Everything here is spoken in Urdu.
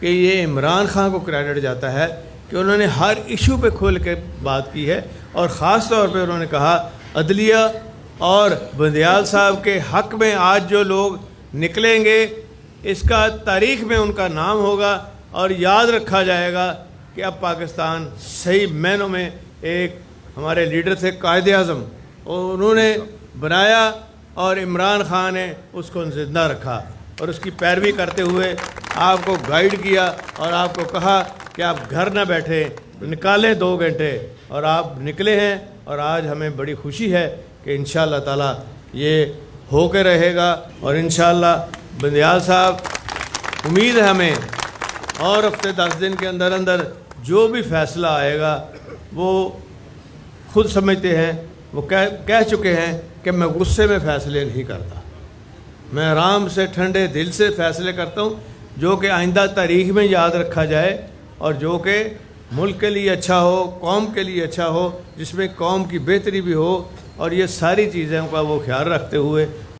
کہ یہ عمران خان کو کریڈٹ جاتا ہے کہ انہوں نے ہر ایشو پہ کھول کے بات کی ہے، اور خاص طور پہ انہوں نے کہا عدلیہ اور بندیال صاحب کے حق میں آج جو لوگ نکلیں گے اس کا تاریخ میں ان کا نام ہوگا اور یاد رکھا جائے گا کہ اب پاکستان صحیح معنوں میں ایک ہمارے لیڈر تھے قائد اعظم، اور انہوں نے بنایا اور عمران خان نے اس کو زندہ رکھا اور اس کی پیروی کرتے ہوئے آپ کو گائیڈ کیا اور آپ کو کہا کہ آپ گھر نہ بیٹھیں، نکالیں 2 گھنٹے، اور آپ نکلے ہیں، اور آج ہمیں بڑی خوشی ہے کہ انشاءاللہ تعالی یہ ہو کے رہے گا، اور انشاءاللہ بندیال صاحب امید ہے ہمیں اور ہفتے 10 دن کے اندر اندر جو بھی فیصلہ آئے گا وہ خود سمجھتے ہیں، وہ کہہ چکے ہیں کہ میں غصے میں فیصلے نہیں کرتا، میں آرام سے ٹھنڈے دل سے فیصلے کرتا ہوں جو کہ آئندہ تاریخ میں یاد رکھا جائے اور جو کہ ملک کے لیے اچھا ہو، قوم کے لیے اچھا ہو، جس میں قوم کی بہتری بھی ہو، اور یہ ساری چیزوں کا وہ خیال رکھتے ہوئے